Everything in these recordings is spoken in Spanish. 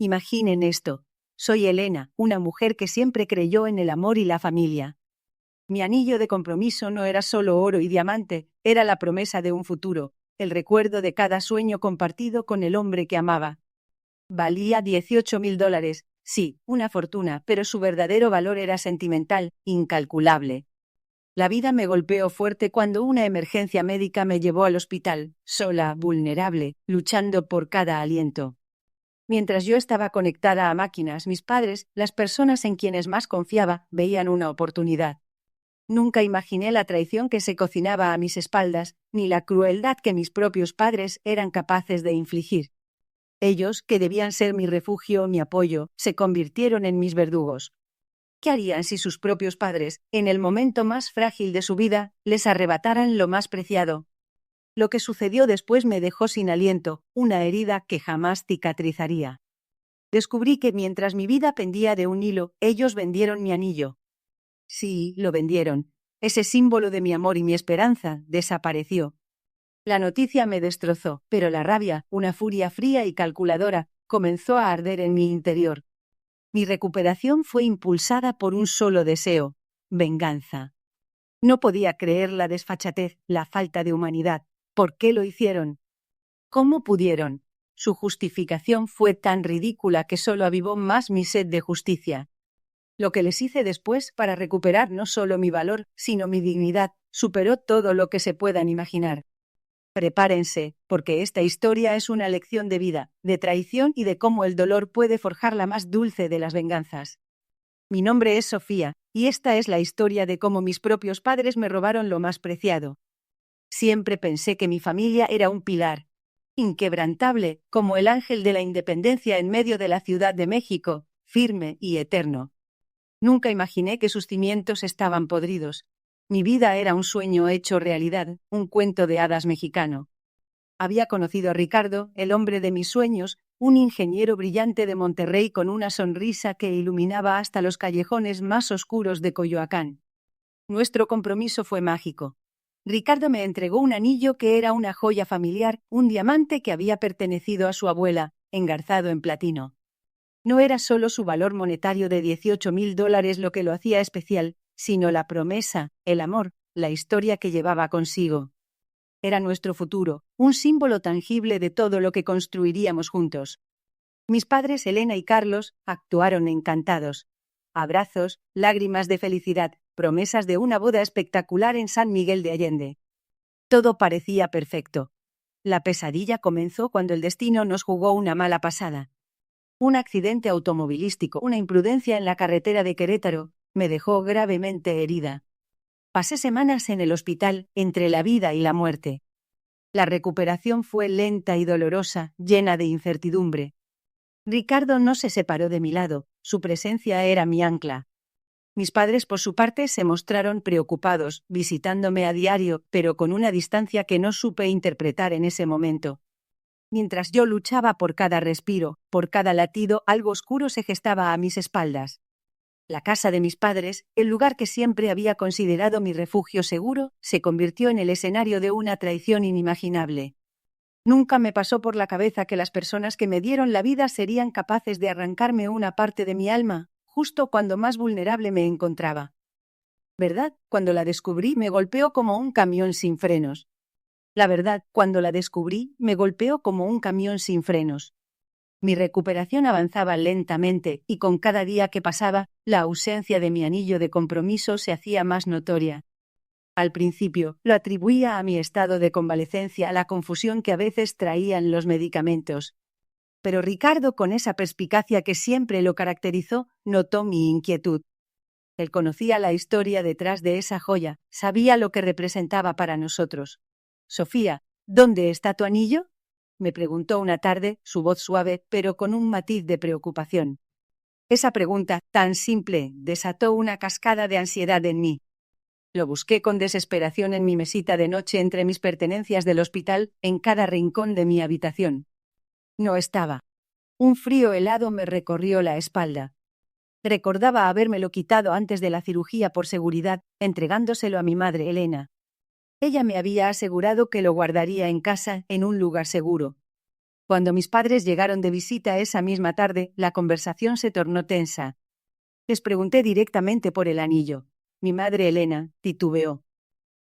Imaginen esto. Soy Elena, una mujer que siempre creyó en el amor y la familia. Mi anillo de compromiso no era solo oro y diamante, era la promesa de un futuro, el recuerdo de cada sueño compartido con el hombre que amaba. Valía $18,000, sí, una fortuna, pero su verdadero valor era sentimental, incalculable. La vida me golpeó fuerte cuando una emergencia médica me llevó al hospital, sola, vulnerable, luchando por cada aliento. Mientras yo estaba conectada a máquinas, mis padres, las personas en quienes más confiaba, veían una oportunidad. Nunca imaginé la traición que se cocinaba a mis espaldas, ni la crueldad que mis propios padres eran capaces de infligir. Ellos, que debían ser mi refugio, mi apoyo, se convirtieron en mis verdugos. ¿Qué harían si sus propios padres, en el momento más frágil de su vida, les arrebataran lo más preciado? Lo que sucedió después me dejó sin aliento, una herida que jamás cicatrizaría. Descubrí que mientras mi vida pendía de un hilo, ellos vendieron mi anillo. Sí, lo vendieron. Ese símbolo de mi amor y mi esperanza desapareció. La noticia me destrozó, pero la rabia, una furia fría y calculadora, comenzó a arder en mi interior. Mi recuperación fue impulsada por un solo deseo: venganza. No podía creer la desfachatez, la falta de humanidad. ¿Por qué lo hicieron? ¿Cómo pudieron? Su justificación fue tan ridícula que solo avivó más mi sed de justicia. Lo que les hice después para recuperar no solo mi valor, sino mi dignidad, superó todo lo que se puedan imaginar. Prepárense, porque esta historia es una lección de vida, de traición y de cómo el dolor puede forjar la más dulce de las venganzas. Mi nombre es Sofía, y esta es la historia de cómo mis propios padres me robaron lo más preciado. Siempre pensé que mi familia era un pilar, inquebrantable, como el ángel de la independencia en medio de la Ciudad de México, firme y eterno. Nunca imaginé que sus cimientos estaban podridos. Mi vida era un sueño hecho realidad, un cuento de hadas mexicano. Había conocido a Ricardo, el hombre de mis sueños, un ingeniero brillante de Monterrey con una sonrisa que iluminaba hasta los callejones más oscuros de Coyoacán. Nuestro compromiso fue mágico. Ricardo me entregó un anillo que era una joya familiar, un diamante que había pertenecido a su abuela, engarzado en platino. No era solo su valor monetario de $18,000 lo que lo hacía especial, sino la promesa, el amor, la historia que llevaba consigo. Era nuestro futuro, un símbolo tangible de todo lo que construiríamos juntos. Mis padres, Elena y Carlos, actuaron encantados. Abrazos, lágrimas de felicidad, promesas de una boda espectacular en San Miguel de Allende. Todo parecía perfecto. La pesadilla comenzó cuando el destino nos jugó una mala pasada. Un accidente automovilístico, una imprudencia en la carretera de Querétaro, me dejó gravemente herida. Pasé semanas en el hospital, entre la vida y la muerte. La recuperación fue lenta y dolorosa, llena de incertidumbre. Ricardo no se separó de mi lado, su presencia era mi ancla. Mis padres, por su parte, se mostraron preocupados, visitándome a diario, pero con una distancia que no supe interpretar en ese momento. Mientras yo luchaba por cada respiro, por cada latido, algo oscuro se gestaba a mis espaldas. La casa de mis padres, el lugar que siempre había considerado mi refugio seguro, se convirtió en el escenario de una traición inimaginable. Nunca me pasó por la cabeza que las personas que me dieron la vida serían capaces de arrancarme una parte de mi alma, justo cuando más vulnerable me encontraba. ¿Verdad? Cuando la descubrí, me golpeó como un camión sin frenos. La verdad, cuando la descubrí, me golpeó como un camión sin frenos. Mi recuperación avanzaba lentamente y con cada día que pasaba, la ausencia de mi anillo de compromiso se hacía más notoria. Al principio, lo atribuía a mi estado de convalecencia, a la confusión que a veces traían los medicamentos. Pero Ricardo, con esa perspicacia que siempre lo caracterizó, notó mi inquietud. Él conocía la historia detrás de esa joya, sabía lo que representaba para nosotros. «Sofía, ¿dónde está tu anillo?», me preguntó una tarde, su voz suave, pero con un matiz de preocupación. Esa pregunta, tan simple, desató una cascada de ansiedad en mí. Lo busqué con desesperación en mi mesita de noche entre mis pertenencias del hospital, en cada rincón de mi habitación. No estaba. Un frío helado me recorrió la espalda. Recordaba habérmelo quitado antes de la cirugía por seguridad, entregándoselo a mi madre Elena. Ella me había asegurado que lo guardaría en casa, en un lugar seguro. Cuando mis padres llegaron de visita esa misma tarde, la conversación se tornó tensa. Les pregunté directamente por el anillo. Mi madre Elena titubeó.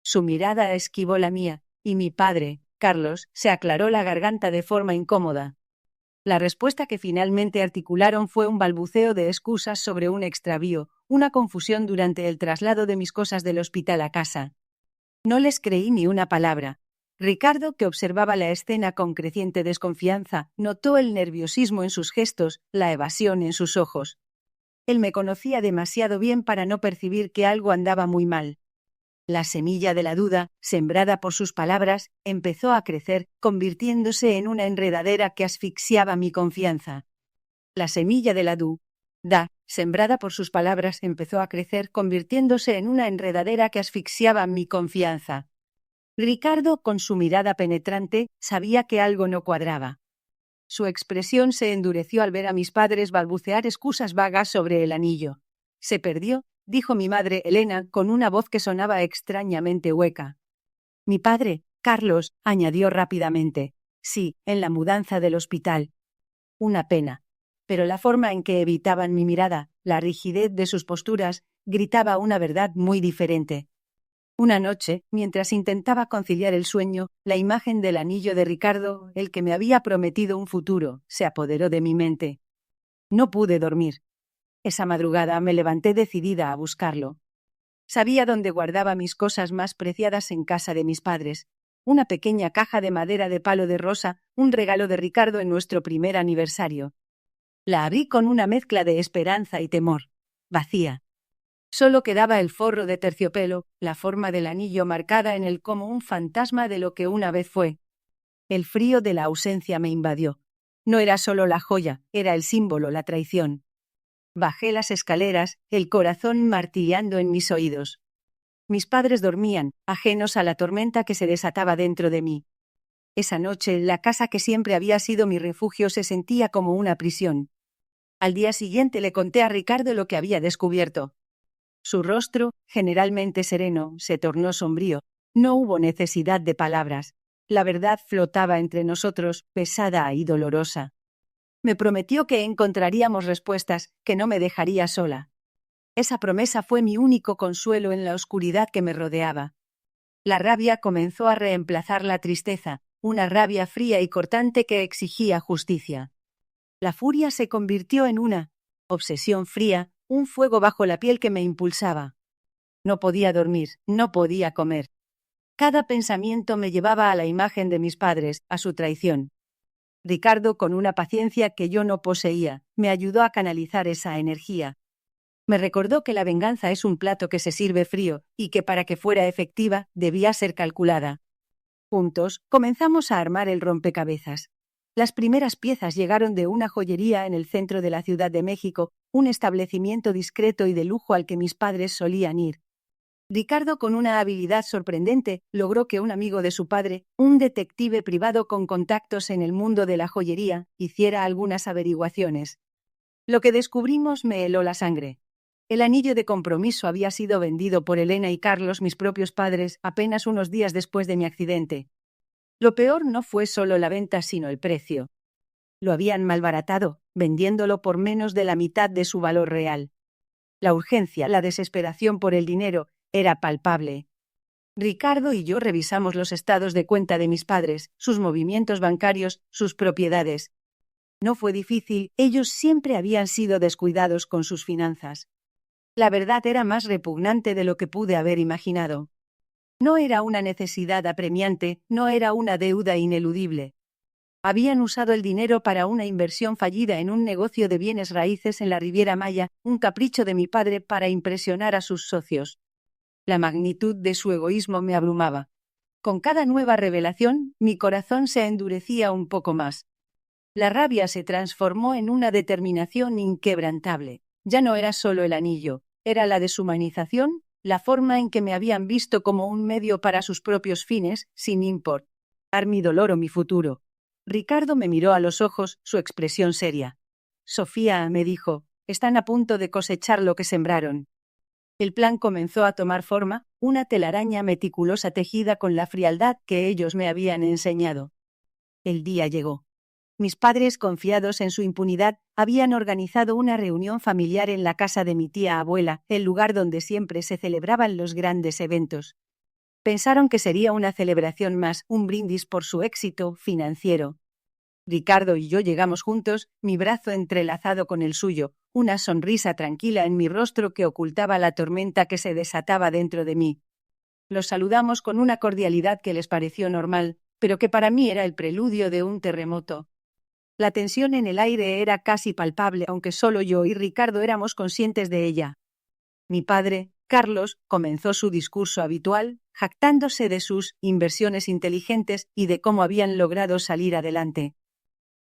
Su mirada esquivó la mía, y mi padre, Carlos, se aclaró la garganta de forma incómoda. La respuesta que finalmente articularon fue un balbuceo de excusas sobre un extravío, una confusión durante el traslado de mis cosas del hospital a casa. No les creí ni una palabra. Ricardo, que observaba la escena con creciente desconfianza, notó el nerviosismo en sus gestos, la evasión en sus ojos. Él me conocía demasiado bien para no percibir que algo andaba muy mal. La semilla de la duda, sembrada por sus palabras, empezó a crecer, convirtiéndose en una enredadera que asfixiaba mi confianza. La semilla de la duda, sembrada por sus palabras, empezó a crecer, convirtiéndose en una enredadera que asfixiaba mi confianza. Ricardo, con su mirada penetrante, sabía que algo no cuadraba. Su expresión se endureció al ver a mis padres balbucear excusas vagas sobre el anillo. Se perdió, dijo mi madre Elena, con una voz que sonaba extrañamente hueca. Mi padre, Carlos, añadió rápidamente. Sí, en la mudanza del hospital. Una pena. Pero la forma en que evitaban mi mirada, la rigidez de sus posturas, gritaba una verdad muy diferente. Una noche, mientras intentaba conciliar el sueño, la imagen del anillo de Ricardo, el que me había prometido un futuro, se apoderó de mi mente. No pude dormir. Esa madrugada me levanté decidida a buscarlo. Sabía dónde guardaba mis cosas más preciadas en casa de mis padres. Una pequeña caja de madera de palo de rosa, un regalo de Ricardo en nuestro primer aniversario. La abrí con una mezcla de esperanza y temor. Vacía. Solo quedaba el forro de terciopelo, la forma del anillo marcada en él como un fantasma de lo que una vez fue. El frío de la ausencia me invadió. No era solo la joya, era el símbolo, la traición. Bajé las escaleras, el corazón martillando en mis oídos. Mis padres dormían, ajenos a la tormenta que se desataba dentro de mí. Esa noche, la casa que siempre había sido mi refugio se sentía como una prisión. Al día siguiente le conté a Ricardo lo que había descubierto. Su rostro, generalmente sereno, se tornó sombrío. No hubo necesidad de palabras. La verdad flotaba entre nosotros, pesada y dolorosa. Me prometió que encontraríamos respuestas, que no me dejaría sola. Esa promesa fue mi único consuelo en la oscuridad que me rodeaba. La rabia comenzó a reemplazar la tristeza, una rabia fría y cortante que exigía justicia. La furia se convirtió en una obsesión fría, un fuego bajo la piel que me impulsaba. No podía dormir, no podía comer. Cada pensamiento me llevaba a la imagen de mis padres, a su traición. Ricardo, con una paciencia que yo no poseía, me ayudó a canalizar esa energía. Me recordó que la venganza es un plato que se sirve frío, y que para que fuera efectiva, debía ser calculada. Juntos, comenzamos a armar el rompecabezas. Las primeras piezas llegaron de una joyería en el centro de la Ciudad de México, un establecimiento discreto y de lujo al que mis padres solían ir. Ricardo, con una habilidad sorprendente, logró que un amigo de su padre, un detective privado con contactos en el mundo de la joyería, hiciera algunas averiguaciones. Lo que descubrimos me heló la sangre. El anillo de compromiso había sido vendido por Elena y Carlos, mis propios padres, apenas unos días después de mi accidente. Lo peor no fue solo la venta, sino el precio. Lo habían malbaratado, vendiéndolo por menos de la mitad de su valor real. La urgencia, la desesperación por el dinero, era palpable. Ricardo y yo revisamos los estados de cuenta de mis padres, sus movimientos bancarios, sus propiedades. No fue difícil, ellos siempre habían sido descuidados con sus finanzas. La verdad era más repugnante de lo que pude haber imaginado. No era una necesidad apremiante, no era una deuda ineludible. Habían usado el dinero para una inversión fallida en un negocio de bienes raíces en la Riviera Maya, un capricho de mi padre para impresionar a sus socios. La magnitud de su egoísmo me abrumaba. Con cada nueva revelación, mi corazón se endurecía un poco más. La rabia se transformó en una determinación inquebrantable. Ya no era solo el anillo, era la deshumanización, la forma en que me habían visto como un medio para sus propios fines, sin importar mi dolor o mi futuro. Ricardo me miró a los ojos, su expresión seria. Sofía, me dijo, están a punto de cosechar lo que sembraron. El plan comenzó a tomar forma, una telaraña meticulosa tejida con la frialdad que ellos me habían enseñado. El día llegó. Mis padres, confiados en su impunidad, habían organizado una reunión familiar en la casa de mi tía abuela, el lugar donde siempre se celebraban los grandes eventos. Pensaron que sería una celebración más, un brindis por su éxito financiero. Ricardo y yo llegamos juntos, mi brazo entrelazado con el suyo, una sonrisa tranquila en mi rostro que ocultaba la tormenta que se desataba dentro de mí. Los saludamos con una cordialidad que les pareció normal, pero que para mí era el preludio de un terremoto. La tensión en el aire era casi palpable, aunque solo yo y Ricardo éramos conscientes de ella. Mi padre, Carlos, comenzó su discurso habitual, jactándose de sus inversiones inteligentes y de cómo habían logrado salir adelante.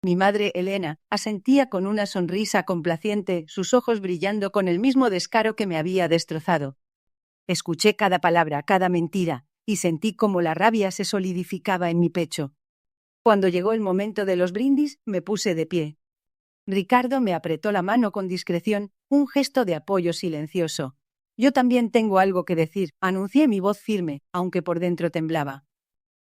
Mi madre, Elena, asentía con una sonrisa complaciente, sus ojos brillando con el mismo descaro que me había destrozado. Escuché cada palabra, cada mentira, y sentí cómo la rabia se solidificaba en mi pecho. Cuando llegó el momento de los brindis, me puse de pie. Ricardo me apretó la mano con discreción, un gesto de apoyo silencioso. Yo también tengo algo que decir, anuncié mi voz firme, aunque por dentro temblaba.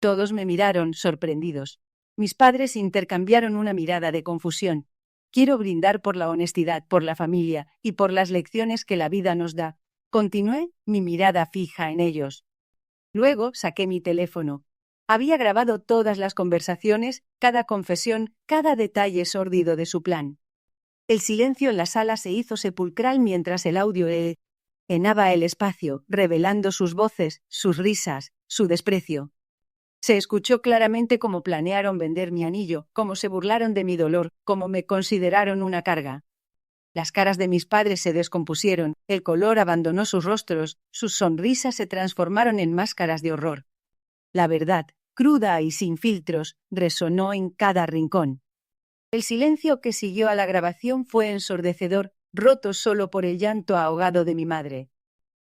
Todos me miraron, sorprendidos. Mis padres intercambiaron una mirada de confusión. Quiero brindar por la honestidad, por la familia y por las lecciones que la vida nos da. Continué, mi mirada fija en ellos. Luego saqué mi teléfono. Había grabado todas las conversaciones, cada confesión, cada detalle sórdido de su plan. El silencio en la sala se hizo sepulcral mientras el audio llenaba el espacio, revelando sus voces, sus risas, su desprecio. Se escuchó claramente cómo planearon vender mi anillo, cómo se burlaron de mi dolor, cómo me consideraron una carga. Las caras de mis padres se descompusieron, el color abandonó sus rostros, sus sonrisas se transformaron en máscaras de horror. La verdad, cruda y sin filtros, resonó en cada rincón. El silencio que siguió a la grabación fue ensordecedor, roto solo por el llanto ahogado de mi madre.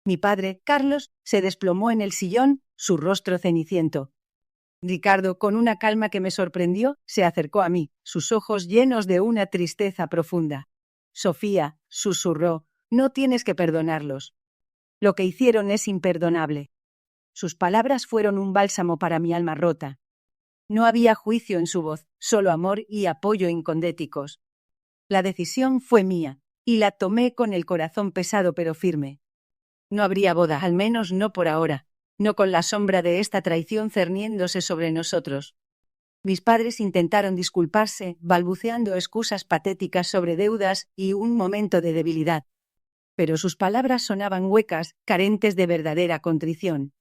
Mi padre, Carlos, se desplomó en el sillón, su rostro ceniciento. Ricardo, con una calma que me sorprendió, se acercó a mí, sus ojos llenos de una tristeza profunda. Sofía, susurró, no tienes que perdonarlos. Lo que hicieron es imperdonable. Sus palabras fueron un bálsamo para mi alma rota. No había juicio en su voz, solo amor y apoyo incondéticos. La decisión fue mía, y la tomé con el corazón pesado pero firme. No habría boda, al menos no por ahora, no con la sombra de esta traición cerniéndose sobre nosotros. Mis padres intentaron disculparse, balbuceando excusas patéticas sobre deudas y un momento de debilidad. Pero sus palabras sonaban huecas, carentes de verdadera contrición.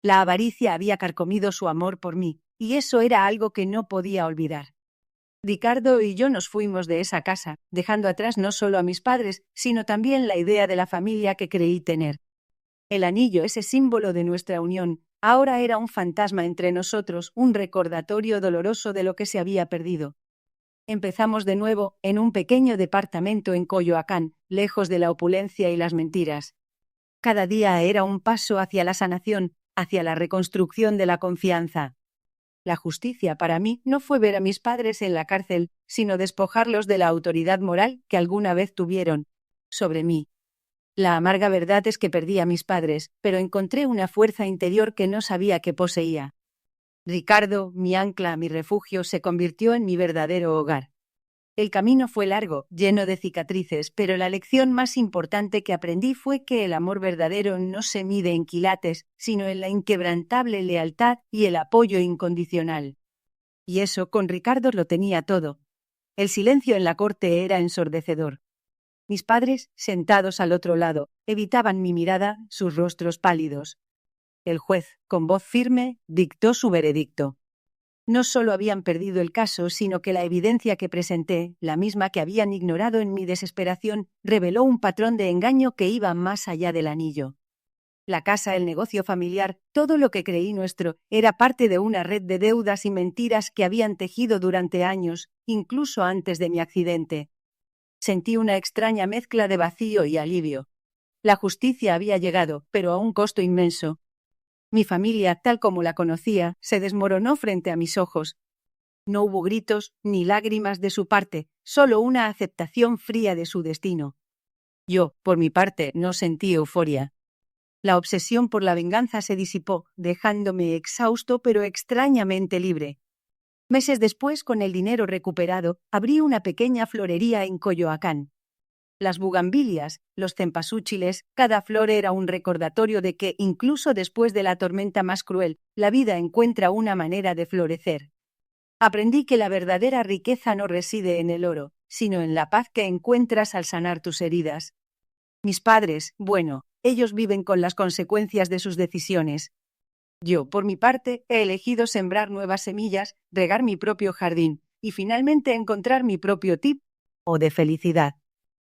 La avaricia había carcomido su amor por mí, y eso era algo que no podía olvidar. Ricardo y yo nos fuimos de esa casa, dejando atrás no solo a mis padres, sino también la idea de la familia que creí tener. El anillo, ese símbolo de nuestra unión, ahora era un fantasma entre nosotros, un recordatorio doloroso de lo que se había perdido. Empezamos de nuevo en un pequeño departamento en Coyoacán, lejos de la opulencia y las mentiras. Cada día era un paso hacia la sanación, hacia la reconstrucción de la confianza. La justicia para mí no fue ver a mis padres en la cárcel, sino despojarlos de la autoridad moral que alguna vez tuvieron sobre mí. La amarga verdad es que perdí a mis padres, pero encontré una fuerza interior que no sabía que poseía. Ricardo, mi ancla, mi refugio, se convirtió en mi verdadero hogar. El camino fue largo, lleno de cicatrices, pero la lección más importante que aprendí fue que el amor verdadero no se mide en quilates, sino en la inquebrantable lealtad y el apoyo incondicional. Y eso con Ricardo lo tenía todo. El silencio en la corte era ensordecedor. Mis padres, sentados al otro lado, evitaban mi mirada, sus rostros pálidos. El juez, con voz firme, dictó su veredicto. No solo habían perdido el caso, sino que la evidencia que presenté, la misma que habían ignorado en mi desesperación, reveló un patrón de engaño que iba más allá del anillo. La casa, el negocio familiar, todo lo que creí nuestro, era parte de una red de deudas y mentiras que habían tejido durante años, incluso antes de mi accidente. Sentí una extraña mezcla de vacío y alivio. La justicia había llegado, pero a un costo inmenso. Mi familia, tal como la conocía, se desmoronó frente a mis ojos. No hubo gritos ni lágrimas de su parte, solo una aceptación fría de su destino. Yo, por mi parte, no sentí euforia. La obsesión por la venganza se disipó, dejándome exhausto pero extrañamente libre. Meses después, con el dinero recuperado, abrí una pequeña florería en Coyoacán. Las bugambilias, los cempasúchiles, cada flor era un recordatorio de que, incluso después de la tormenta más cruel, la vida encuentra una manera de florecer. Aprendí que la verdadera riqueza no reside en el oro, sino en la paz que encuentras al sanar tus heridas. Mis padres, bueno, ellos viven con las consecuencias de sus decisiones. Yo, por mi parte, he elegido sembrar nuevas semillas, regar mi propio jardín y finalmente encontrar mi propio tipo de felicidad.